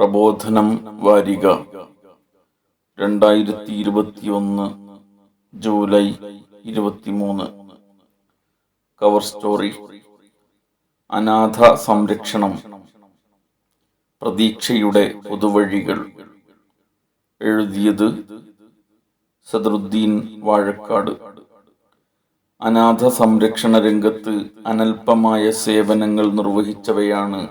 പ്രബോധനം വാരിക 2021 July 23. Cover story: അനാഥ സംരക്ഷണം, പ്രതീക്ഷയുടെ പുതുവഴികൾ. എഴുതിയത് സദറുദ്ദീൻ വാഴക്കാട്. അനാഥ സംരക്ഷണ രംഗത്ത് അനൽപമായ സേവനങ്ങൾ നിർവഹിച്ചവയാണ്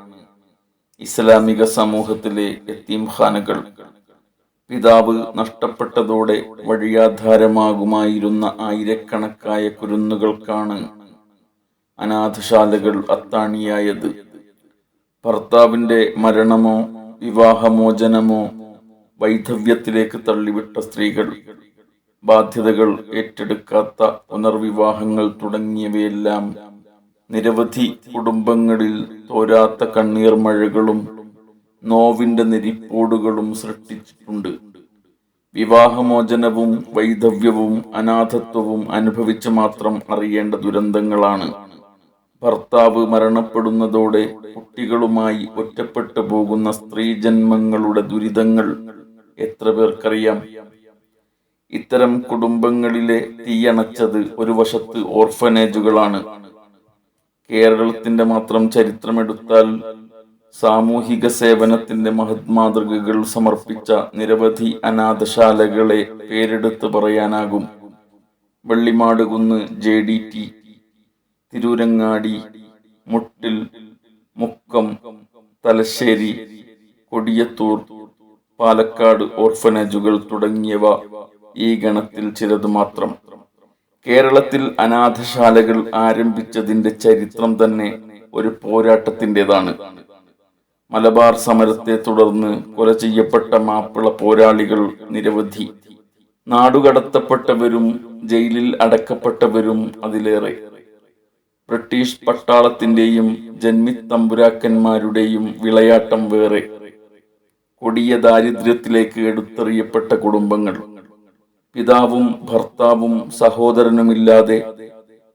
ഇസ്ലാമിക സമൂഹത്തിലെ യതീംഖാനകൾ. പിതാവ് നഷ്ടപ്പെട്ടതോടെ വഴിയാധാരമാകുമായിരുന്ന ആയിരക്കണക്കായ കുരുന്നുകൾക്കാണ് അനാഥശാലകൾ അത്താണിയായത്. ഭർത്താവിന്റെ മരണമോ വിവാഹമോചനമോ വൈധവ്യത്തിലേക്ക് തള്ളിവിട്ട സ്ത്രീകൾ, ബാധ്യതകൾ ഏറ്റെടുക്കാത്ത പുനർവിവാഹങ്ങൾ തുടങ്ങിയവയെല്ലാം നിരവധി കുടുംബങ്ങളിൽ തോരാത്ത കണ്ണീർ മഴകളും നോവിന്റെ നെരിപ്പോടുകളും സൃഷ്ടിച്ചിട്ടുണ്ട്. വിവാഹമോചനവും വൈധവ്യവും അനാഥത്വവും അനുഭവിച്ച് മാത്രം അറിയേണ്ട ദുരന്തങ്ങളാണ്. ഭർത്താവ് മരണപ്പെടുന്നതോടെ കുട്ടികളുമായി ഒറ്റപ്പെട്ടു പോകുന്ന സ്ത്രീജന്മങ്ങളുടെ ദുരിതങ്ങൾ എത്ര പേർക്കറിയാം? ഇത്തരം കുടുംബങ്ങളിലെ തീയണച്ചത് ഒരു വശത്ത് ഓർഫനേജുകളാണ്. കേരളത്തിന്റെ മാത്രം ചരിത്രമെടുത്താൽ സാമൂഹിക സേവനത്തിന്റെ മഹത് മാതൃകകൾ സമർപ്പിച്ച നിരവധി അനാഥശാലകളെ പേരെടുത്ത് പറയാനാകും. വെള്ളിമാടുകുന്ന് JDT, തിരൂരങ്ങാടി, മുട്ടിൽ, മുക്കം, തലശ്ശേരി, കൊടിയത്തൂർ, പാലക്കാട് ഓർഫനേജുകൾ തുടങ്ങിയവ ഈ ഗണത്തിൽ ചിലത് മാത്രം. കേരളത്തിൽ അനാഥശാലകൾ ആരംഭിച്ചതിന്റെ ചരിത്രം തന്നെ ഒരു പോരാട്ടത്തിൻ്റെതാണ്. മലബാർ സമരത്തെ തുടർന്ന് കൊല ചെയ്യപ്പെട്ട മാപ്പിള പോരാളികൾ നിരവധി. നാടുകടത്തപ്പെട്ടവരും ജയിലിൽ അടക്കപ്പെട്ടവരും അതിലേറെ. ബ്രിട്ടീഷ് പട്ടാളത്തിന്റെയും ജന്മിത്തമ്പുരാക്കന്മാരുടെയും വിളയാട്ടം വേറെ. കൊടിയ ദാരിദ്ര്യത്തിലേക്ക് എടുത്തെറിയപ്പെട്ട കുടുംബങ്ങൾ. പിതാവും ഭർത്താവും സഹോദരനുമില്ലാതെ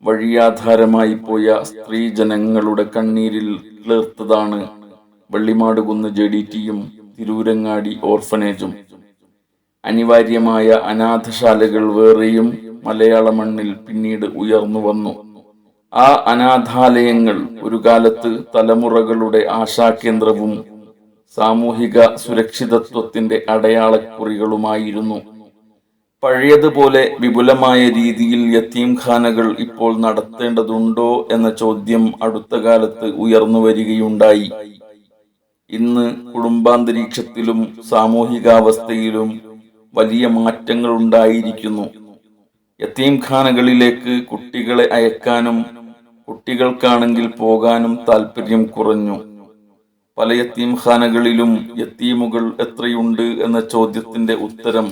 വഴിയാധാരമായി പോയ സ്ത്രീജനങ്ങളുടെ കണ്ണീരിൽ കിളിർത്തതാണ് വെള്ളിമാടുകുന്ന് JDTയും തിരൂരങ്ങാടി ഓർഫനേജും. അനിവാര്യമായ അനാഥശാലകൾ വേറെയും മലയാള മണ്ണിൽ പിന്നീട് ഉയർന്നു വന്നു. ആ അനാഥാലയങ്ങൾ ഒരു കാലത്ത് തലമുറകളുടെ ആശാകേന്ദ്രവും സാമൂഹിക സുരക്ഷിതത്വത്തിന്റെ അടയാളക്കുറികളുമായിരുന്നു. പഴയതുപോലെ വിപുലമായ രീതിയിൽ യതീംഖാനകൾ ഇപ്പോൾ നടത്തേണ്ടതുണ്ടോ എന്ന ചോദ്യം അടുത്ത കാലത്ത് ഉയർന്നു വരികയുണ്ടായി. ഇന്ന് കുടുംബാന്തരീക്ഷത്തിലും സാമൂഹികാവസ്ഥയിലും വലിയ മാറ്റങ്ങൾ ഉണ്ടായിരിക്കുന്നു. യതീംഖാനകളിലേക്ക് കുട്ടികളെ അയക്കാനും കുട്ടികൾക്കാണെങ്കിൽ പോകാനും താല്പര്യം കുറഞ്ഞു. പല യതീംഖാനകളിലും യതീമുകൾ എത്രയുണ്ട് എന്ന ചോദ്യത്തിന്റെ ഉത്തരം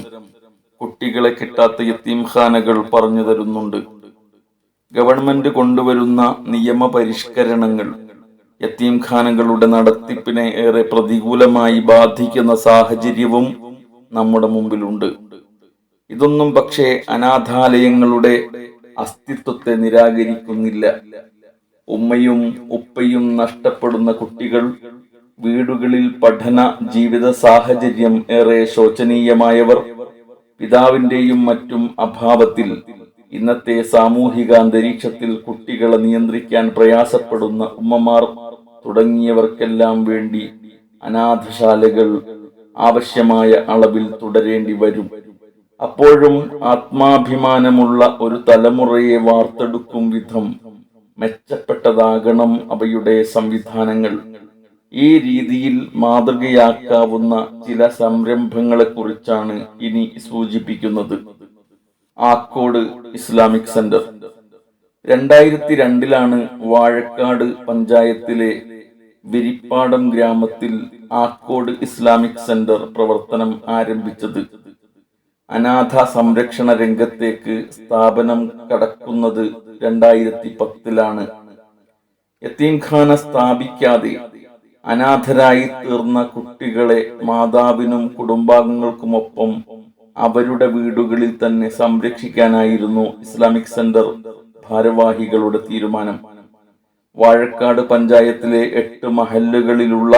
കുട്ടികളെ കിട്ടാത്ത യതീംഖാനകൾ പറഞ്ഞു തരുന്നുണ്ട്. ഗവൺമെന്റ് കൊണ്ടുവരുന്ന നിയമപരിഷ്കരണങ്ങൾ യതീംഖാനകളുടെ നടത്തിപ്പിനെ ഏറെ പ്രതികൂലമായി ബാധിക്കുന്ന സാഹചര്യവും നമ്മുടെ മുമ്പിലുണ്ട്. ഇതൊന്നും പക്ഷേ അനാഥാലയങ്ങളുടെ അസ്തിത്വത്തെ നിരാകരിക്കുന്നില്ല. ഉമ്മയും ഉപ്പയും നഷ്ടപ്പെടുന്ന കുട്ടികൾ, വീടുകളിൽ പഠന ജീവിത സാഹചര്യം ഏറെ ശോചനീയമായവർ, പിതാവിന്റെയും മറ്റും അഭാവത്തിൽ ഇന്നത്തെ സാമൂഹിക അന്തരീക്ഷത്തിൽ കുട്ടികളെ നിയന്ത്രിക്കാൻ പ്രയാസപ്പെടുന്ന ഉമ്മമാർ തുടങ്ങിയവർക്കെല്ലാം വേണ്ടി അനാഥശാലകൾ ആവശ്യമായ അളവിൽ തുടരേണ്ടി വരും. അപ്പോഴും ആത്മാഭിമാനമുള്ള ഒരു തലമുറയെ വാർത്തെടുക്കും വിധം മെച്ചപ്പെട്ടതാകണം അവയുടെ സംവിധാനങ്ങൾ. ഈ രീതിയിൽ മാതൃകയാക്കാവുന്ന ചില സംരംഭങ്ങളെ കുറിച്ചാണ് ഇനി സൂചിപ്പിക്കുന്നത്. ആക്കോട് ഇസ്ലാമിക് സെന്റർ 2002 വാഴക്കാട് പഞ്ചായത്തിലെ വിരിപ്പാടം ഗ്രാമത്തിൽ ആക്കോട് ഇസ്ലാമിക് സെന്റർ പ്രവർത്തനം ആരംഭിച്ചത്. അനാഥ സംരക്ഷണ രംഗത്തേക്ക് സ്ഥാപനം കടക്കുന്നത് 2010 യതീംഖാന സ്ഥാപിക്കാതെ അനാഥരായി തീർന്ന കുട്ടികളെ മാതാവിനും കുടുംബാംഗങ്ങൾക്കുമൊപ്പം അവരുടെ വീടുകളിൽ തന്നെ സംരക്ഷിക്കാനായിരുന്നു ഇസ്ലാമിക് സെന്റർ ഭാരവാഹികളുടെ തീരുമാനം. വാഴക്കാട് പഞ്ചായത്തിലെ 8 മഹല്ലുകളിലുള്ള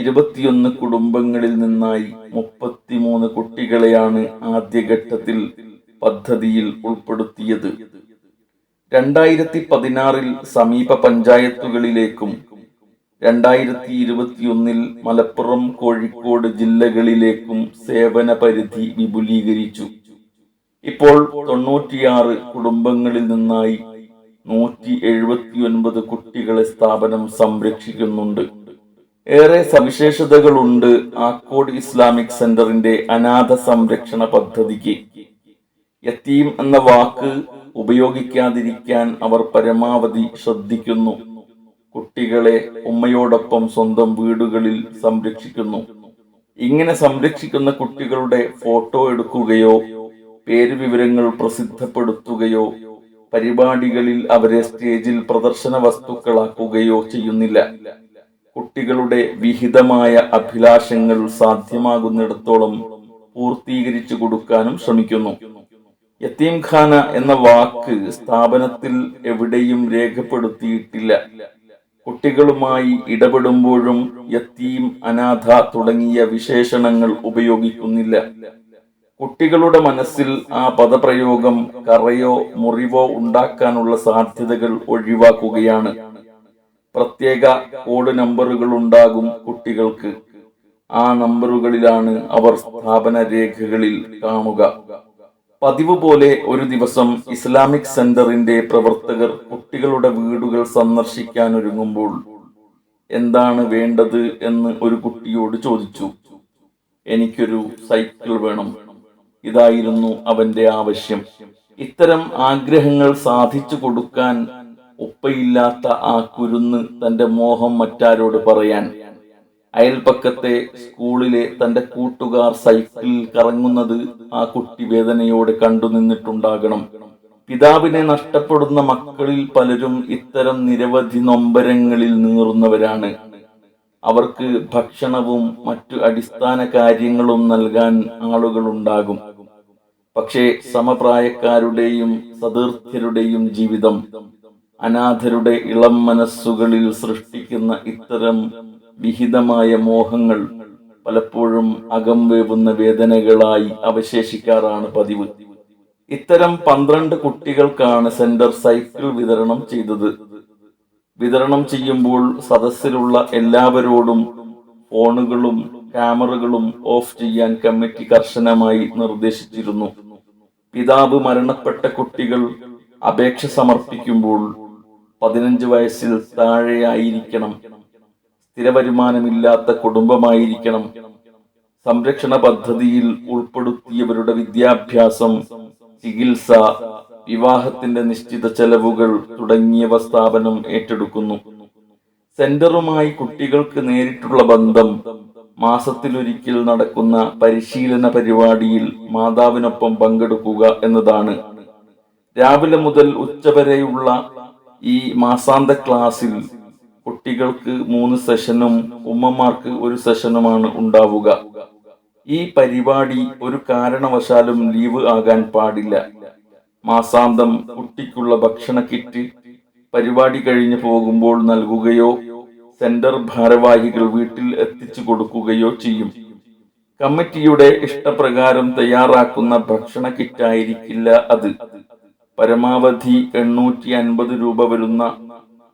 21 കുടുംബങ്ങളിൽ നിന്നായി 33 കുട്ടികളെയാണ് ആദ്യഘട്ടത്തിൽ പദ്ധതിയിൽ ഉൾപ്പെടുത്തിയത്. 2016 സമീപ പഞ്ചായത്തുകളിലേക്കും 2021 മലപ്പുറം, കോഴിക്കോട് ജില്ലകളിലേക്കും സേവന പരിധി വിപുലീകരിച്ചു. ഇപ്പോൾ 96 കുടുംബങ്ങളിൽ നിന്നായി 179 കുട്ടികളെ സ്ഥാപനം സംരക്ഷിക്കുന്നുണ്ട്. ഏറെ സവിശേഷതകളുണ്ട് ആക്കോട് ഇസ്ലാമിക് സെന്ററിന്റെ അനാഥ സംരക്ഷണ പദ്ധതിക്ക്. യതീം എന്ന വാക്ക് ഉപയോഗിക്കാതിരിക്കാൻ അവർ പരമാവധി ശ്രദ്ധിക്കുന്നു. കുട്ടികളെ ഉമ്മയോടൊപ്പം സ്വന്തം വീടുകളിൽ സംരക്ഷിക്കുന്നു. ഇങ്ങനെ സംരക്ഷിക്കുന്ന കുട്ടികളുടെ ഫോട്ടോ എടുക്കുകയോ പേരുവിവരങ്ങൾ പ്രസിദ്ധപ്പെടുത്തുകയോ പരിപാടികളിൽ അവരെ സ്റ്റേജിൽ പ്രദർശന വസ്തുക്കളാക്കുകയോ ചെയ്യുന്നില്ല. കുട്ടികളുടെ വിഹിതമായ അഭിലാഷങ്ങൾ സാധ്യമാകുന്നിടത്തോളം പൂർത്തീകരിച്ചു കൊടുക്കാനും ശ്രമിക്കുന്നു. യതീംഖാന എന്ന വാക്ക് സ്ഥാപനത്തിൽ എവിടെയും രേഖപ്പെടുത്തിയിട്ടില്ല. കുട്ടികളുമായി ഇടപെടുമ്പോഴും യതീം, അനാഥ തുടങ്ങിയ വിശേഷണങ്ങൾ ഉപയോഗിക്കുന്നില്ല. കുട്ടികളുടെ മനസ്സിൽ ആ പദപ്രയോഗം കറയോ മുറിവോ ഉണ്ടാക്കാനുള്ള സാധ്യതകൾ ഒഴിവാക്കുകയാണ്. പ്രത്യേക കോഡ് നമ്പറുകൾ ഉണ്ടാകും കുട്ടികൾക്ക്. ആ നമ്പറുകളിലാണ് അവർ സ്ഥാപന രേഖകളിൽ കാണുക. പതിവ് പോലെ ഒരു ദിവസം ഇസ്ലാമിക് സെന്ററിന്റെ പ്രവർത്തകർ കുട്ടികളുടെ വീടുകൾ സന്ദർശിക്കാൻ ഒരുങ്ങുമ്പോൾ എന്താണ് വേണ്ടത് എന്ന് ഒരു കുട്ടിയോട് ചോദിച്ചു. എനിക്കൊരു സൈക്കിൾ വേണം. ഇതായിരുന്നു അവന്റെ ആവശ്യം. ഇത്തരം ആഗ്രഹങ്ങൾ സാധിച്ചു കൊടുക്കാൻ ഉപ്പയില്ലാത്ത ആ കുരുന്ന് തന്റെ മോഹം മറ്റാരോട് പറയാൻ? അയൽപക്കത്തെ സ്കൂളിലെ തന്റെ കൂട്ടുകാർ സൈക്കിളിൽ കറങ്ങുന്നത് ആ കുട്ടി വേദനയോടെ കണ്ടു നിന്നിട്ടുണ്ടാകണം. പിതാവിനെ നഷ്ടപ്പെടുന്ന മക്കളിൽ പലരും ഇത്തരം നിരവധി നൊമ്പരങ്ങളിൽ നീറുന്നവരാണ്. അവർക്ക് ഭക്ഷണവും മറ്റു അടിസ്ഥാന കാര്യങ്ങളും നൽകാൻ ആളുകളുണ്ടാകും. പക്ഷേ സമപ്രായക്കാരുടെയും സതീർത്ഥ്യരുടെയും ജീവിതം അനാഥരുടെ ഇളം മനസ്സുകളിൽ സൃഷ്ടിക്കുന്ന ഇത്തരം വിഹിതമായ മോഹങ്ങൾ പലപ്പോഴും അകം വേവുന്ന വേദനകളായി അവശേഷിക്കാറാണ് പതിവ്. ഇത്തരം 12 കുട്ടികൾക്കാണ് സെന്റർ സൈക്കിൾ വിതരണം ചെയ്തത്. വിതരണം ചെയ്യുമ്പോൾ സദസ്സിലുള്ള എല്ലാവരോടും ഫോണുകളും ക്യാമറകളും ഓഫ് ചെയ്യാൻ കമ്മിറ്റി കർശനമായി നിർദ്ദേശിച്ചിരുന്നു. പിതാവ് മരണപ്പെട്ട കുട്ടികൾ അപേക്ഷ സമർപ്പിക്കുമ്പോൾ 15 വയസ്സിൽ താഴെയായിരിക്കണം, സ്ഥിരവരുമാനമില്ലാത്ത കുടുംബമായിരിക്കണം, സംരക്ഷണ പദ്ധതിയിൽ ഉൾപ്പെടുത്തിയവരുടെ വിദ്യാഭ്യാസം, ചികിത്സ, വിവാഹത്തിന്റെ നിശ്ചിത ചെലവുകൾ തുടങ്ങിയവ സ്ഥാപനം ഏറ്റെടുക്കുന്നു. സെന്ററുമായി കുട്ടികൾക്ക് നേരിട്ടുള്ള ബന്ധം മാസത്തിലൊരിക്കൽ നടക്കുന്ന പരിശീലന പരിപാടിയിൽ മാതാവിനൊപ്പം പങ്കെടുക്കുക എന്നതാണ്. രാവിലെ മുതൽ ഉച്ചവരെയുള്ള ഈ മാസാന്ത ക്ലാസ്സിൽ കുട്ടികൾക്ക് 3 സെഷനും ഉമ്മമാർക്ക് 1 സെഷനുമാണ് ഉണ്ടാവുക. ഈ പരിപാടി ഒരു കാരണവശാലും ലീവ് ആകാൻ പാടില്ല. മാസാന്തം കുട്ടിക്കുള്ള ഭക്ഷണ കിറ്റ് പരിപാടി കഴിഞ്ഞു പോകുമ്പോൾ നൽകുകയോ സെന്റർ ഭാരവാഹികൾ വീട്ടിൽ എത്തിച്ചു കൊടുക്കുകയോ ചെയ്യും. കമ്മിറ്റിയുടെ ഇഷ്ടപ്രകാരം തയ്യാറാക്കുന്ന ഭക്ഷണ കിറ്റായിരിക്കില്ല അത്. പരമാവധി 850 രൂപ വരുന്ന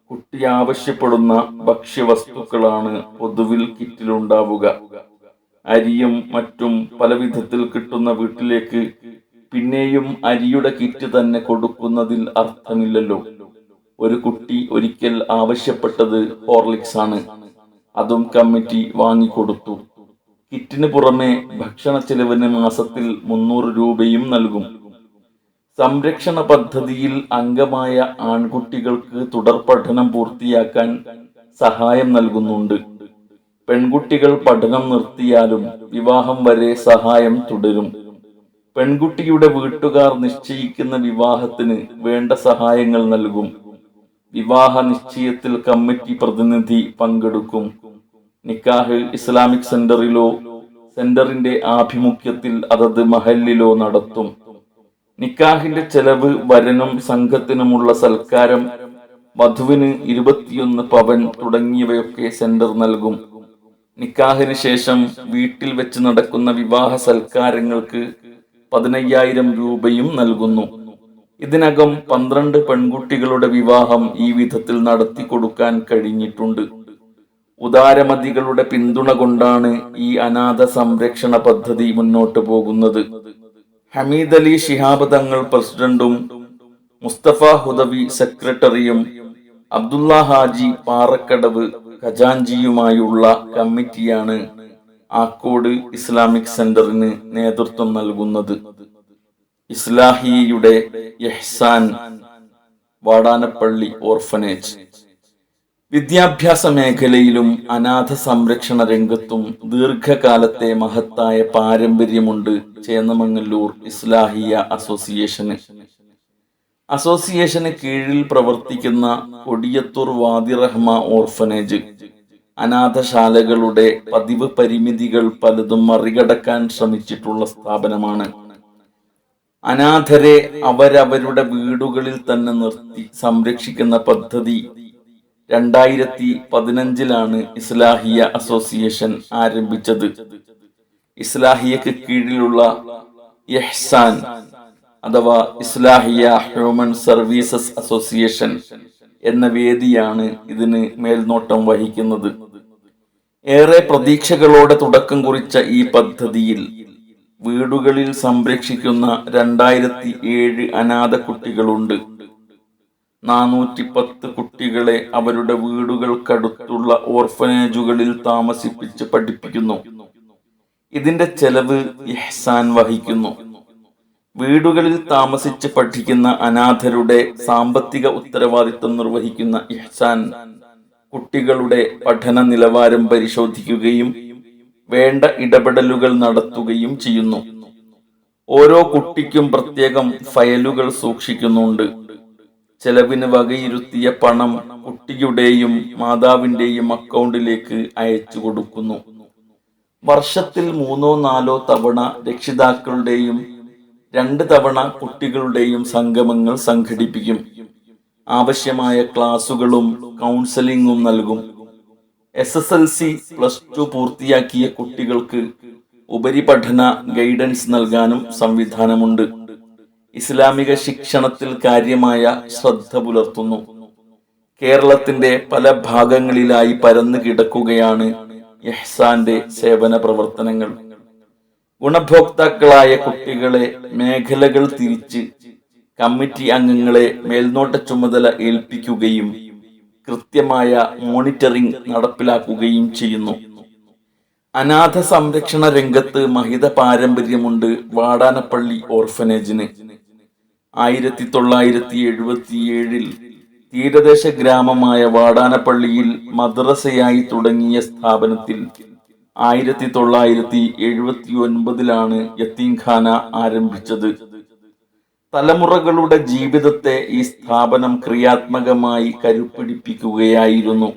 കുട്ടി ആവശ്യപ്പെടുന്ന ഭക്ഷ്യവസ്തുക്കളാണ് പൊതുവിൽ കിറ്റിലുണ്ടാവുക. അരിയും മറ്റും പല വിധത്തിൽ കിട്ടുന്ന വീട്ടിലേക്ക് പിന്നെയും അരിയുടെ കിറ്റ് തന്നെ കൊടുക്കുന്നതിൽ അർത്ഥമില്ലല്ലോ. ഒരു കുട്ടി ഒരിക്കൽ ആവശ്യപ്പെട്ടത് ഹോർലിക്സ് ആണ്. അതും കമ്മിറ്റി വാങ്ങിക്കൊടുത്തു. കിറ്റിന് പുറമെ ഭക്ഷണ ചെലവിന് മാസത്തിൽ 300 രൂപയും നൽകും. സംരക്ഷണ പദ്ധതിയിൽ അംഗമായ ആൺകുട്ടികൾക്ക് തുടർ പഠനം പൂർത്തിയാക്കാൻ സഹായം നൽകുന്നുണ്ട്. പെൺകുട്ടികൾ പഠനം നിർത്തിയാലും വിവാഹം വരെ സഹായം തുടരും. പെൺകുട്ടിയുടെ വീട്ടുകാർ നിശ്ചയിക്കുന്ന വിവാഹത്തിന് വേണ്ട സഹായങ്ങൾ നൽകും. വിവാഹ നിശ്ചയത്തിൽ കമ്മിറ്റി പ്രതിനിധി പങ്കെടുക്കും. നിക്കാഹ് ഇസ്ലാമിക് സെന്ററിലോ സെന്ററിന്റെ ആഭിമുഖ്യത്തിൽ അതത് മഹല്ലിലോ നടത്തും. നിക്കാഹിന്റെ ചെലവ് വരനും സംഘത്തിനുമുള്ള സൽക്കാരം, വധുവിന് 21 പവൻ തുടങ്ങിയവയൊക്കെ സെന്റർ നൽകും. നിക്കാഹിന് ശേഷം വീട്ടിൽ വെച്ച് നടക്കുന്ന വിവാഹ സൽക്കാരങ്ങൾക്ക് 15,000 രൂപയും നൽകുന്നു. ഇതിനകം 12 പെൺകുട്ടികളുടെ വിവാഹം ഈ വിധത്തിൽ നടത്തി കൊടുക്കാൻ കഴിഞ്ഞിട്ടുണ്ട്. ഉദാരമതികളുടെ പിന്തുണ കൊണ്ടാണ് ഈ അനാഥ സംരക്ഷണ പദ്ധതി മുന്നോട്ട് പോകുന്നത്. ഹമീദ് അലി ശിഹാബ് തങ്ങൾ പ്രസിഡന്റും മുസ്തഫ ഹുദവി സെക്രട്ടറിയും അബ്ദുള്ള ഹാജി പാറക്കടവ് ഖജാൻജിയുമായുള്ള കമ്മിറ്റിയാണ് ആക്കോട് ഇസ്ലാമിക് സെന്ററിന് നേതൃത്വം നൽകുന്നത്. ഇസ്ലാഹിയയുടെ ഇഹ്സാൻ വാടാനപ്പള്ളി ഓർഫനേജ്. വിദ്യാഭ്യാസ മേഖലയിലും അനാഥ സംരക്ഷണ രംഗത്തും ദീർഘകാലത്തെ മഹത്തായ പാരമ്പര്യമുണ്ട് ചേന്നമംഗല്ലൂർ ഇസ്ലാഹിയ അസോസിയേഷന് കീഴിൽ പ്രവർത്തിക്കുന്ന കൊടിയത്തൂർ വാദി റഹ്മ ഓർഫനേജ് അനാഥശാലകളുടെ പതിവ് പരിമിതികൾ പലതും മറികടക്കാൻ ശ്രമിച്ചിട്ടുള്ള സ്ഥാപനമാണ്. അനാഥരെ അവരവരുടെ വീടുകളിൽ തന്നെ നിർത്തി സംരക്ഷിക്കുന്ന പദ്ധതി 2015 ഇസ്ലാഹിയ അസോസിയേഷൻ ആരംഭിച്ചത്. ഇസ്ലാഹിയക്ക് കീഴിലുള്ള ഇഹ്സാൻ അഥവാ ഇസ്ലാഹിയ ഹ്യൂമൻ സർവീസസ് അസോസിയേഷൻ എന്ന വേദിയാണ് ഇതിന് മേൽനോട്ടം വഹിക്കുന്നത്. ഏറെ പ്രതീക്ഷകളോടെ തുടക്കം കുറിച്ച ഈ പദ്ധതിയിൽ വീടുകളിൽ സംരക്ഷിക്കുന്ന 2007 അനാഥ കുട്ടികളുണ്ട്. 410 കുട്ടികളെ അവരുടെ വീടുകൾക്കടുത്തുള്ള ഓർഫനേജുകളിൽ താമസിപ്പിച്ച് പഠിപ്പിക്കുന്നു. ഇതിന്റെ ചെലവ് ഇഹ്സാൻ വഹിക്കുന്നു. വീടുകളിൽ താമസിച്ച് പഠിക്കുന്ന അനാഥരുടെ സാമ്പത്തിക ഉത്തരവാദിത്വം നിർവഹിക്കുന്ന ഇഹ്സാൻ കുട്ടികളുടെ പഠന നിലവാരം പരിശോധിക്കുകയും വേണ്ട ഇടപെടലുകൾ നടത്തുകയും ചെയ്യുന്നു. ഓരോ കുട്ടിക്കും പ്രത്യേകം ഫയലുകൾ സൂക്ഷിക്കുന്നുണ്ട്. ചെലവിന് വകയിരുത്തിയ പണം കുട്ടിയുടെയും മാതാവിന്റെയും അക്കൗണ്ടിലേക്ക് അയച്ചു കൊടുക്കുന്നു. വർഷത്തിൽ 3-4 തവണ രക്ഷിതാക്കളുടെയും 2 തവണ കുട്ടികളുടെയും സംഗമങ്ങൾ സംഘടിപ്പിക്കും. ആവശ്യമായ ക്ലാസുകളും കൗൺസലിംഗും നൽകും. SSLC, +2 പൂർത്തിയാക്കിയ കുട്ടികൾക്ക് ഉപരിപഠന ഗൈഡൻസ് നൽകാനും സംവിധാനമുണ്ട്. ഇസ്ലാമിക ശിക്ഷണത്തിൽ കാര്യമായ ശ്രദ്ധ പുലർത്തുന്നു. കേരളത്തിന്റെ പല ഭാഗങ്ങളിലായി പരന്നു കിടക്കുകയാണ് ഇഹ്സാന്റെ സേവന പ്രവർത്തനങ്ങൾ. ഗുണഭോക്താക്കളായ കുട്ടികളെ മേഖലകൾ തിരിച്ച് കമ്മിറ്റി അംഗങ്ങളെ മേൽനോട്ട ചുമതല ഏൽപ്പിക്കുകയും കൃത്യമായ മോണിറ്ററിംഗ് നടപ്പിലാക്കുകയും ചെയ്യുന്നു. അനാഥ സംരക്ഷണ രംഗത്ത് മഹിത പാരമ്പര്യമുണ്ട് വാടാനപ്പള്ളി ഓർഫനേജിന്. 1977 തീരദേശ ഗ്രാമമായ വാടാനപ്പള്ളിയിൽ മദ്രസയായി തുടങ്ങിയ സ്ഥാപനത്തിൽ 1979 യത്തീംഖാന ആരംഭിച്ചത്. തലമുറകളുടെ ജീവിതത്തെ ഈ സ്ഥാപനം ക്രിയാത്മകമായി കരുപ്പിടിപ്പിക്കുകയായിരുന്നു.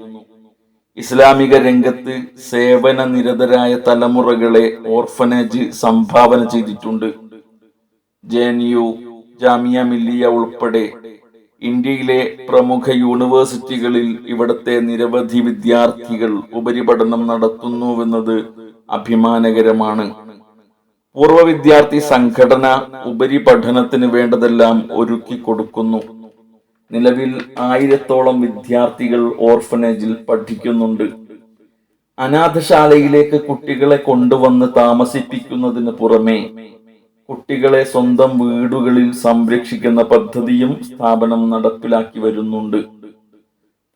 ഇസ്ലാമിക രംഗത്ത് സേവന നിരതരായ തലമുറകളെ ഓർഫനേജ് സംഭാവന ചെയ്തിട്ടുണ്ട്. JNU, ജാമിയ മില്ലിയ ഉൾപ്പെടെ ഇന്ത്യയിലെ പ്രമുഖ യൂണിവേഴ്സിറ്റികളിൽ ഇവിടത്തെ നിരവധി വിദ്യാർത്ഥികൾ ഉപരിപഠനം നടത്തുന്നുവെന്നത് അഭിമാനകരമാണ്. പൂർവ്വ വിദ്യാർത്ഥി സംഘടന ഉപരിപഠനത്തിന് വേണ്ടതെല്ലാം ഒരുക്കി കൊടുക്കുന്നു. നിലവിൽ 1000-ഓളം വിദ്യാർത്ഥികൾ ഓർഫനേജിൽ പഠിക്കുന്നുണ്ട്. അനാഥശാലയിലേക്ക് കുട്ടികളെ കൊണ്ടുവന്ന് താമസിപ്പിക്കുന്നതിന് പുറമെ കുട്ടികളെ സ്വന്തം വീടുകളിൽ സംരക്ഷിക്കുന്ന പദ്ധതിയും സ്ഥാപനം നടപ്പിലാക്കി വരുന്നുണ്ട്.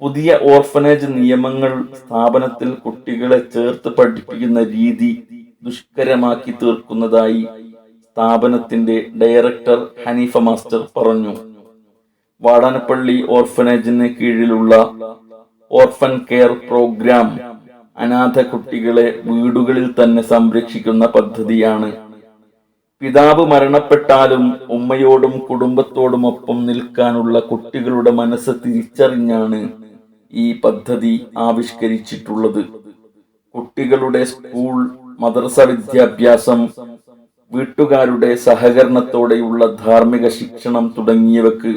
പുതിയ ഓർഫനേജ് നിയമങ്ങൾ സ്ഥാപനത്തിൽ കുട്ടികളെ ചേർത്ത് പഠിപ്പിക്കുന്ന രീതി ദുഷ്കരമാക്കി തീർക്കുന്നതായി സ്ഥാപനത്തിന്റെ ഡയറക്ടർ ഹനീഫ മാസ്റ്റർ പറഞ്ഞു. വാടാനപ്പള്ളി ഓർഫനേജിന് കീഴിലുള്ള ഓർഫൻ കെയർ പ്രോഗ്രാം അനാഥ കുട്ടികളെ വീടുകളിൽ തന്നെ സംരക്ഷിക്കുന്ന പദ്ധതിയാണ്. പിതാവ് മരണപ്പെട്ടാലും ഉമ്മയോടും കുടുംബത്തോടുമൊപ്പം നിൽക്കാനുള്ള കുട്ടികളുടെ മനസ്സ് തിരിച്ചറിഞ്ഞാണ് ഈ പദ്ധതി ആവിഷ്കരിച്ചിട്ടുള്ളത്. കുട്ടികളുടെ സ്കൂൾ, മദ്രസ വിദ്യാഭ്യാസം, വീട്ടുകാരുടെ സഹകരണത്തോടെയുള്ള ധാർമ്മിക ശിക്ഷണം തുടങ്ങിയവക്ക്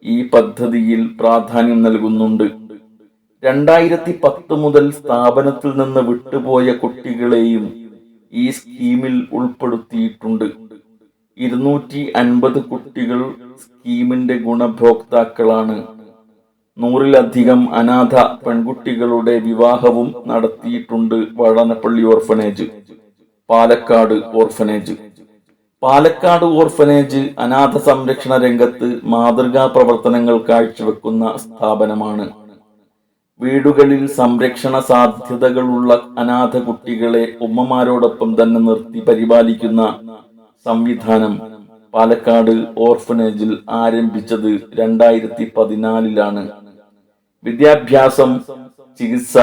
ഈ പദ്ധതിയിൽ പ്രാധാന്യം നൽകുന്നുണ്ട്. 2010 മുതൽ സ്ഥാപനത്തിൽ നിന്ന് വിട്ടുപോയ കുട്ടികളെയും ഈ സ്കീമിൽ ഉൾപ്പെടുത്തിയിട്ടുണ്ട്. 250 കുട്ടികൾ സ്കീമിന്റെ ഗുണഭോക്താക്കളാണ്. 100-ലധികം അനാഥ പെൺകുട്ടികളുടെ വിവാഹവും നടത്തിയിട്ടുണ്ട് Vadanappally orphanage, Palakkad orphanage. Palakkad orphanage അനാഥ സംരക്ഷണ രംഗത്ത് മാതൃകാ പ്രവർത്തനങ്ങൾ കാഴ്ചവെക്കുന്ന സ്ഥാപനമാണ്. വീടുകളിൽ സംരക്ഷണ സാധ്യതകളുള്ള അനാഥ കുട്ടികളെ ഉമ്മമാരോടൊപ്പം തന്നെ നിർത്തി പരിപാലിക്കുന്ന സംവിധാനം പാലക്കാട് ഓർഫനേജിൽ ആരംഭിച്ചത് 2014-ലാണ്. വിദ്യാഭ്യാസം, ചികിത്സ,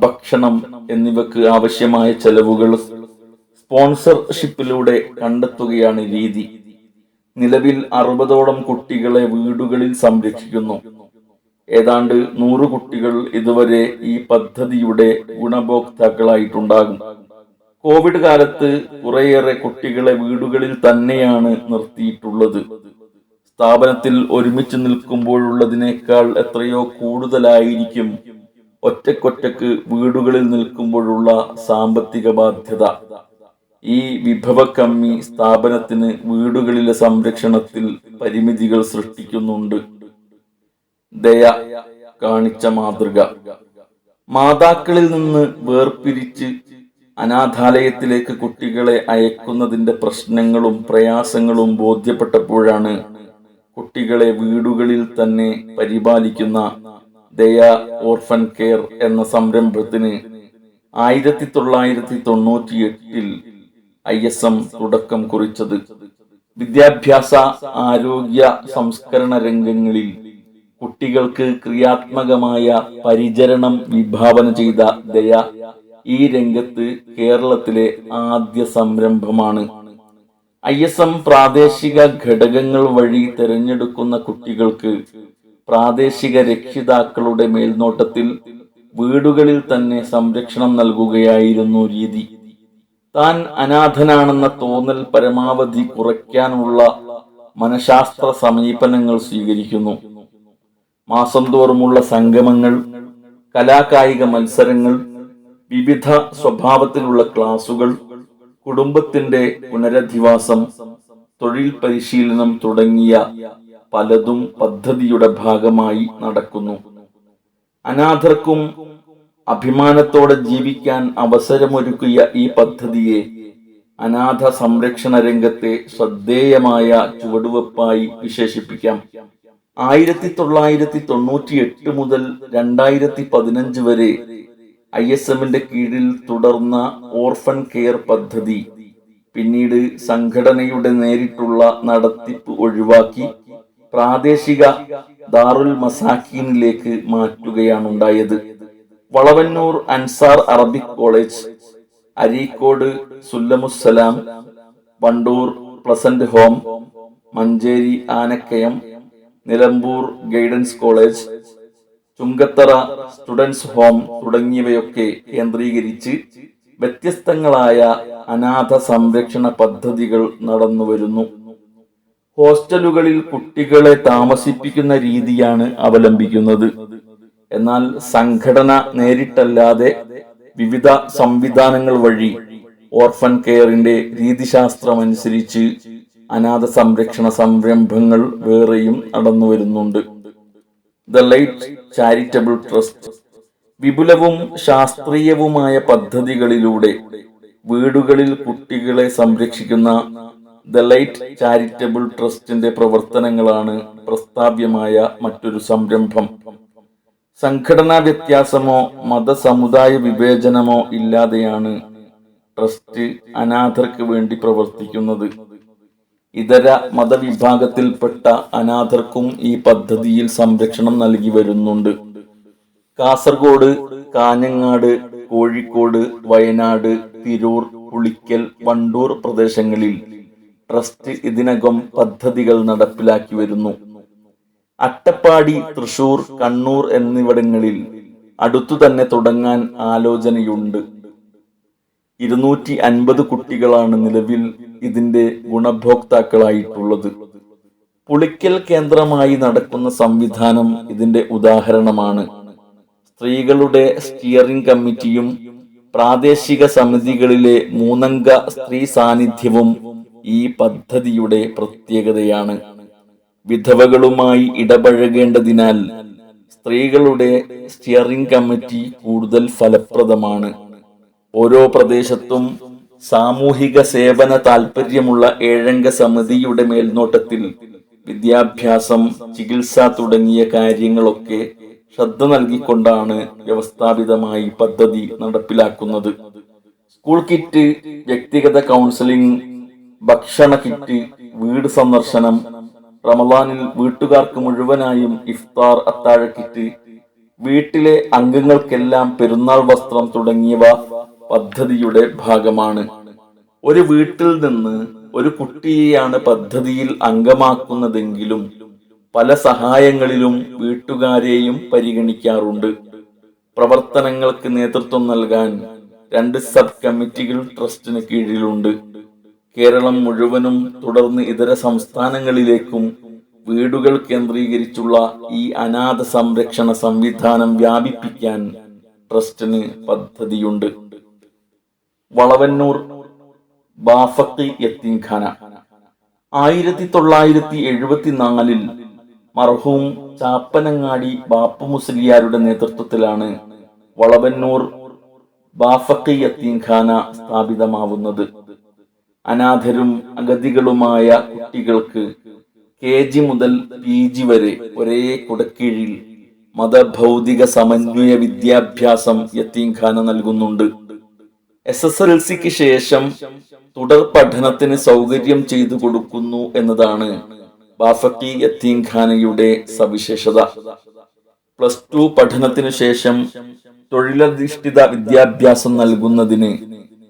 ഭക്ഷണം എന്നിവക്ക് ആവശ്യമായ ചെലവുകൾ സ്പോൺസർഷിപ്പിലൂടെ കണ്ടെത്തുകയാണ് രീതി. നിലവിൽ 60ഓളം കുട്ടികളെ വീടുകളിൽ സംരക്ഷിക്കുന്നു. ഏതാണ്ട് 100 കുട്ടികൾ ഇതുവരെ ഈ പദ്ധതിയുടെ ഗുണഭോക്താക്കളായിട്ടുണ്ടാകും. കോവിഡ് കാലത്ത് കുറേയേറെ കുട്ടികളെ വീടുകളിൽ തന്നെയാണ് നിർത്തിയിട്ടുള്ളത്. സ്ഥാപനത്തിൽ ഒരുമിച്ച് നിൽക്കുമ്പോഴുള്ളതിനേക്കാൾ എത്രയോ കൂടുതലായിരിക്കും ഒറ്റക്കൊറ്റക്ക് വീടുകളിൽ നിൽക്കുമ്പോഴുള്ള സാമ്പത്തിക ബാധ്യത. ഈ വിഭവക്കമ്മി സ്ഥാപനത്തിന് വീടുകളിലെ സംരക്ഷണത്തിൽ പരിമിതികൾ സൃഷ്ടിക്കുന്നുണ്ട്. ദയ കാണിച്ച മാതൃക. മാതാക്കളിൽ നിന്ന് വേർപിരിച്ച് അനാഥാലയത്തിലേക്ക് കുട്ടികളെ അയക്കുന്നതിന്റെ പ്രശ്നങ്ങളും പ്രയാസങ്ങളും ബോധ്യപ്പെട്ടപ്പോഴാണ് കുട്ടികളെ വീടുകളിൽ തന്നെ പരിപാലിക്കുന്ന ദയ ഓർഫൻ കെയർ എന്ന സംരംഭത്തിന് 1998-ൽ ISM തുടക്കം കുറിച്ചത്. വിദ്യാഭ്യാസ, ആരോഗ്യ, സംസ്കരണ രംഗങ്ങളിൽ കുട്ടികൾക്ക് ക്രിയാത്മകമായ പരിചരണം വിഭാവന ചെയ്ത ദയ ഈ രംഗത്ത് കേരളത്തിലെ ആദ്യ സംരംഭമാണ്. ISM പ്രാദേശിക ഘടകങ്ങൾ വഴി തിരഞ്ഞെടുക്കുന്ന കുട്ടികൾക്ക് പ്രാദേശിക രക്ഷിതാക്കളുടെ മേൽനോട്ടത്തിൽ വീടുകളിൽ തന്നെ സംരക്ഷണം നൽകുകയായിരുന്നു രീതി. താൻ അനാഥനാണെന്ന തോന്നൽ പരമാവധി കുറയ്ക്കാനുള്ള മനഃശാസ്ത്ര സമീപനങ്ങൾ സ്വീകരിക്കുന്നു. മാസം തോറുമുള്ള സംഗമങ്ങൾ, കലാകായിക മത്സരങ്ങൾ, വിവിധ സ്വഭാവത്തിലുള്ള ക്ലാസുകൾ, കുടുംബത്തിന്റെ പുനരധിവാസം, തൊഴിൽ പരിശീലനം തുടങ്ങിയ പലതും പദ്ധതിയുടെ ഭാഗമായി നടക്കുന്നു. അനാഥർക്കും അഭിമാനത്തോടെ ജീവിക്കാൻ അവസരമൊരുക്കിയ ഈ പദ്ധതിയെ അനാഥ സംരക്ഷണ രംഗത്തെ ശ്രദ്ധേയമായ ചുവടുവെപ്പായി വിശേഷിപ്പിക്കാം. 1998 മുതൽ 2015 വരെ ISMന്റെ കീഴിൽ തുടർന്ന ഓർഫൻ കെയർ പദ്ധതി പിന്നീട് സംഘടനയുടെ നേരിട്ടുള്ള നടത്തിപ്പ് ഒഴിവാക്കി പ്രാദേശിക ദാറുൽ മസാക്കീനിലേക്ക് മാറ്റുകയാണുണ്ടായത്. Valavannur Ansar Arabic college, Areekode Sullamussalam, Vandoor pleasant home, Manjeri Anakkayam, Nilambur guidance college, Chungathara students home തുടങ്ങിയവയൊക്കെ കേന്ദ്രീകരിച്ച് വ്യത്യസ്തങ്ങളായ അനാഥ സംരക്ഷണ പദ്ധതികൾ നടന്നുവരുന്നു. ഹോസ്റ്റലുകളിൽ കുട്ടികളെ താമസിപ്പിക്കുന്ന രീതിയാണ് അവലംബിക്കുന്നത്. എന്നാൽ സംഘടന നേരിട്ടല്ലാതെ വിവിധ സംവിധാനങ്ങൾ വഴി ഓർഫൻ കെയറിന്റെ രീതിശാസ്ത്രമനുസരിച്ച് അനാഥ സംരക്ഷണ സംരംഭങ്ങൾ വേറെയും നടന്നുവരുന്നുണ്ട്. ദ ലൈറ്റ് ചാരിറ്റബിൾ ട്രസ്റ്റ് വിപുലവും ശാസ്ത്രീയവുമായ പദ്ധതികളിലൂടെ വീടുകളിൽ കുട്ടികളെ സംരക്ഷിക്കുന്ന ദ ലൈറ്റ് ചാരിറ്റബിൾ ട്രസ്റ്റിന്റെ പ്രവർത്തനങ്ങളാണ് പ്രസ്താവ്യമായ മറ്റൊരു സംരംഭം. സംഘടനാ വ്യത്യാസമോ മതസമുദായ വിവേചനമോ ഇല്ലാതെയാണ് ട്രസ്റ്റ് അനാഥർക്ക് വേണ്ടി പ്രവർത്തിക്കുന്നത്. ഇതര മതവിഭാഗത്തിൽപ്പെട്ട അനാഥർക്കും ഈ പദ്ധതിയിൽ സംരക്ഷണം നൽകി വരുന്നുണ്ട്. കാസർഗോഡ്, കാഞ്ഞങ്ങാട്, കോഴിക്കോട്, വയനാട്, തിരൂർ, പുളിക്കൽ, വണ്ടൂർ പ്രദേശങ്ങളിൽ ട്രസ്റ്റ് ഇതിനകം പദ്ധതികൾ നടപ്പിലാക്കി വരുന്നു. അട്ടപ്പാടി, തൃശൂർ, കണ്ണൂർ എന്നിവിടങ്ങളിൽ അടുത്തു തന്നെ തുടങ്ങാൻ ആലോചനയുണ്ട്. 250 കുട്ടികളാണ് നിലവിൽ ഇതിന്റെ ഗുണഭോക്താക്കളായിട്ടുള്ളത്. പുളിക്കൽ കേന്ദ്രമായി നടക്കുന്ന സംവിധാനം ഇതിന്റെ ഉദാഹരണമാണ്. സ്ത്രീകളുടെ സ്റ്റിയറിംഗ് കമ്മിറ്റിയും പ്രാദേശിക സമിതികളിലെ 3 അംഗ സ്ത്രീ സാന്നിധ്യവും ഈ പദ്ധതിയുടെ പ്രത്യേകതയാണ്. വിധവകളുമായി ഇടപഴകേണ്ടതിനാൽ സ്ത്രീകളുടെ സ്റ്റിയറിംഗ് കമ്മിറ്റി കൂടുതൽ ഫലപ്രദമാണ്. ഓരോ പ്രദേശത്തും സാമൂഹിക സേവന താൽപര്യമുള്ള 7 അംഗ സമിതിയുടെ മേൽനോട്ടത്തിൽ വിദ്യാഭ്യാസം, ചികിത്സ തുടങ്ങിയ കാര്യങ്ങളൊക്കെ ശ്രദ്ധ നൽകിക്കൊണ്ടാണ് വ്യവസ്ഥാപിതമായി പദ്ധതി നടപ്പിലാക്കുന്നത്. സ്കൂൾ കിറ്റ്, വ്യക്തിഗത കൗൺസിലിംഗ്, ഭക്ഷണ കിറ്റ്, വീട് സന്ദർശനം, റമദാനിൽ വീട്ടുകാർക്ക് മുഴുവനായും ഇഫ്താർ അത്താഴ കിറ്റ്, വീട്ടിലെ അംഗങ്ങൾക്കെല്ലാം പെരുന്നാൾ വസ്ത്രം തുടങ്ങിയവ പദ്ധതിയുടെ ഭാഗമാണ്. ഒരു വീട്ടിൽ നിന്ന് ഒരു കുട്ടിയെയാണ് പദ്ധതിയിൽ അംഗമാക്കുന്നതെങ്കിലും പല സഹായങ്ങളിലും വീട്ടുകാരെയും പരിഗണിക്കാറുണ്ട്. പ്രവർത്തനങ്ങൾക്ക് നേതൃത്വം നൽകാൻ 2 സബ് കമ്മിറ്റികൾ ട്രസ്റ്റിന് കീഴിലുണ്ട്. കേരളം മുഴുവനും തുടർന്ന് ഇതര സംസ്ഥാനങ്ങളിലേക്കും വീടുകൾ കേന്ദ്രീകരിച്ചുള്ള ഈ അനാഥ സംരക്ഷണ സംവിധാനം വ്യാപിപ്പിക്കാൻ ട്രസ്റ്റിന് പദ്ധതിയുണ്ട്. വളവന്നൂർ ബാഫക്കി യത്തീംഖാന 1974 മർഹൂം ചാപ്പനങ്ങാടി ബാപ്പു മുസ്ലിയാരുടെ നേതൃത്വത്തിലാണ് വളവന്നൂർ ബാഫക്കി യത്തീംഖാന സ്ഥാപിതമാവുന്നത്. അനാഥരും അഗതികളുമായ കുട്ടികൾക്ക് KG മുതൽ PG വരെ ഒരേ കുടക്കീഴിൽ മതഭൗതിക സമന്വയ വിദ്യാഭ്യാസം യത്തീംഖാന നൽകുന്നുണ്ട്. SSLCക്ക് ശേഷം തുടർ പഠനത്തിന് സൗകര്യം ചെയ്തു കൊടുക്കുന്നു എന്നതാണ് ബാഫക്കി യത്തീംഖാനയുടെ സവിശേഷത. +2 പഠനത്തിനു ശേഷം തൊഴിലധിഷ്ഠിത വിദ്യാഭ്യാസം നൽകുന്നതിന്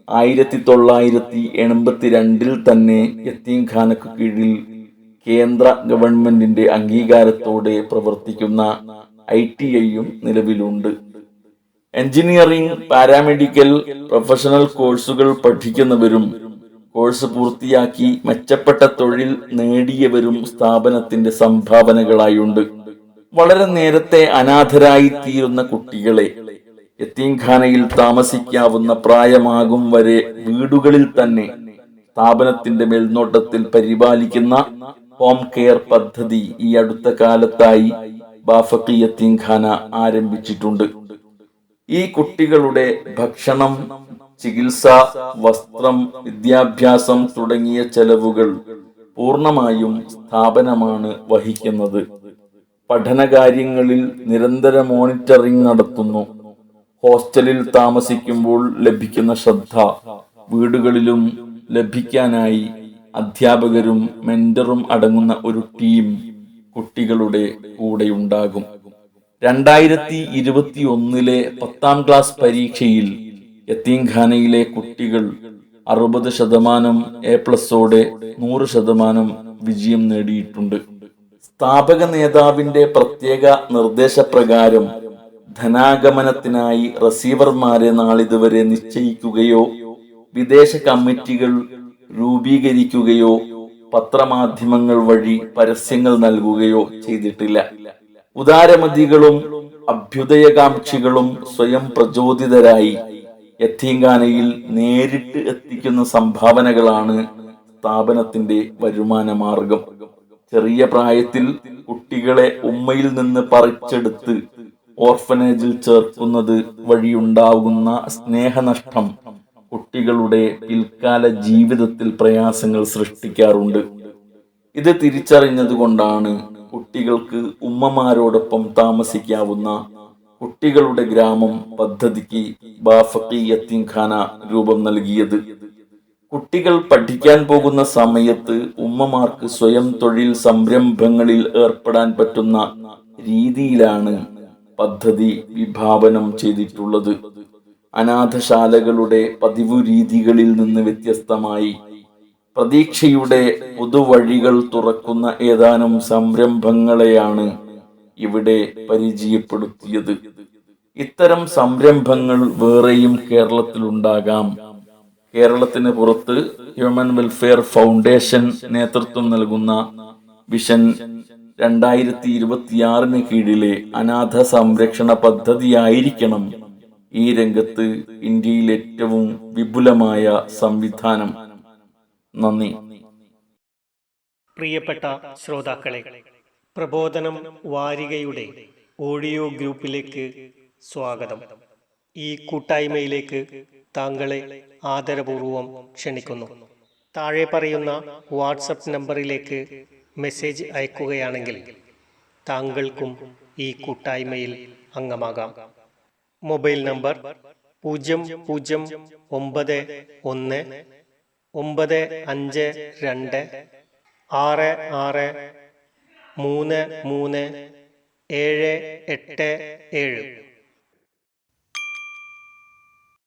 1982 തന്നെ യത്തീംഖാനക്ക് കീഴിൽ കേന്ദ്ര ഗവൺമെന്റിന്റെ അംഗീകാരത്തോടെ പ്രവർത്തിക്കുന്ന ITIയും നിലവിലുണ്ട്. എഞ്ചിനീയറിംഗ്, പാരാമെഡിക്കൽ, പ്രൊഫഷണൽ കോഴ്സുകൾ പഠിക്കുന്നവരും കോഴ്സ് പൂർത്തിയാക്കി മെച്ചപ്പെട്ട തൊഴിൽ നേടിയവരും സ്ഥാപനത്തിന്റെ സംഭാവനകളായുണ്ട്. വളരെ നേരത്തെ അനാഥരായി തീരുന്ന കുട്ടികളെ യത്തീംഖാനയിൽ താമസിക്കാവുന്ന പ്രായമാകും വരെ വീടുകളിൽ തന്നെ സ്ഥാപനത്തിന്റെ മേൽനോട്ടത്തിൽ പരിപാലിക്കുന്ന ഹോം കെയർ പദ്ധതി ഈ അടുത്ത കാലത്തായി ബാഫക്കി യത്തീംഖാന ആരംഭിച്ചിട്ടുണ്ട്. ഈ കുട്ടികളുടെ ഭക്ഷണം, ചികിത്സ, വസ്ത്രം, വിദ്യാഭ്യാസം തുടങ്ങിയ ചെലവുകൾ പൂർണ്ണമായും സ്ഥാപനമാണ് വഹിക്കുന്നത്. പഠനകാര്യങ്ങളിൽ നിരന്തര മോണിറ്ററിംഗ് നടത്തുന്നു. ഹോസ്റ്റലിൽ താമസിക്കുമ്പോൾ ലഭിക്കുന്ന ശ്രദ്ധ വീടുകളിലും ലഭിക്കാനായി അധ്യാപകരും മെന്ററും അടങ്ങുന്ന ഒരു ടീം കുട്ടികളുടെ കൂടെയുണ്ടാകും. 2021 10ാം ക്ലാസ് പരീക്ഷയിൽ യത്തീംഖാനയിലെ കുട്ടികൾ 60% A+ഓടെ 100% വിജയം നേടിയിട്ടുണ്ട്. സ്ഥാപക നേതാവിന്റെ പ്രത്യേക നിർദ്ദേശപ്രകാരം ധനാഗമനത്തിനായി റിസീവർമാരെ നാളിതുവരെ നിശ്ചയിക്കുകയോ വിദേശ കമ്മിറ്റികൾ രൂപീകരിക്കുകയോ പത്രമാധ്യമങ്ങൾ വഴി പരസ്യങ്ങൾ നൽകുകയോ ചെയ്തിട്ടില്ല. ഉദാരമതികളും അഭ്യുദയകാംക്ഷികളും സ്വയം പ്രചോദിതരായി യത്തീംഖാനയിൽ നേരിട്ട് എത്തിക്കുന്ന സംഭാവനകളാണ് സ്ഥാപനത്തിന്റെ വരുമാന മാർഗം. ചെറിയ പ്രായത്തിൽ കുട്ടികളെ ഉമ്മയിൽ നിന്ന് പറിച്ചെടുത്ത് ഓർഫനേജിൽ ചേർക്കുന്നത് വഴിയുണ്ടാകുന്ന സ്നേഹനഷ്ടം കുട്ടികളുടെ പിൽക്കാല ജീവിതത്തിൽ പ്രയാസങ്ങൾ സൃഷ്ടിക്കാറുണ്ട്. ഇത് തിരിച്ചറിഞ്ഞതുകൊണ്ടാണ് കുട്ടികൾക്ക് ഉമ്മമാരോടൊപ്പം താമസിക്കാവുന്ന കുട്ടികളുടെ ഗ്രാമം പദ്ധതിക്ക് ബാഫക്കി യത്തീംഖാന രൂപം നൽകിയത്. കുട്ടികൾ പഠിക്കാൻ പോകുന്ന സമയത്ത് ഉമ്മമാർക്ക് സ്വയം തൊഴിൽ സംരംഭങ്ങളിൽ ഏർപ്പെടാൻ പറ്റുന്ന രീതിയിലാണ് പദ്ധതി വിഭാവനം ചെയ്തിട്ടുള്ളത്. അനാഥശാലകളുടെ പതിവു രീതികളിൽ നിന്ന് വ്യത്യസ്തമായി പ്രതീക്ഷയുടെ പുതുവഴികൾ തുറക്കുന്ന ഏതാനും സംരംഭങ്ങളെയാണ് ഇവിടെ പരിചയപ്പെടുത്തിയത്. ഇത്തരം സംരംഭങ്ങൾ വേറെയും കേരളത്തിലുണ്ടാകാം. കേരളത്തിന് പുറത്ത് ഹ്യൂമൻ വെൽഫെയർ ഫൗണ്ടേഷൻ നേതൃത്വം നൽകുന്ന വിഷൻ 2026 കീഴിലെ അനാഥ സംരക്ഷണ പദ്ധതിയായിരിക്കണം ഈ രംഗത്ത് ഇന്ത്യയിൽ ഏറ്റവും വിപുലമായ സംവിധാനം. നന്ദി. പ്രിയപ്പെട്ട ശ്രോതാക്കളെ, പ്രബോധനം വാരികയുടെ ഓഡിയോ ഗ്രൂപ്പിലേക്ക് സ്വാഗതം. ഈ കൂട്ടായ്മയിലേക്ക് താങ്കളെ ആദരപൂർവം ക്ഷണിക്കുന്നു. താഴെ പറയുന്ന വാട്സപ്പ് നമ്പറിലേക്ക് മെസ്സേജ് അയക്കുകയാണെങ്കിൽ താങ്കൾക്കും ഈ കൂട്ടായ്മയിൽ അംഗമാകാം. Mobile number 001195266333787.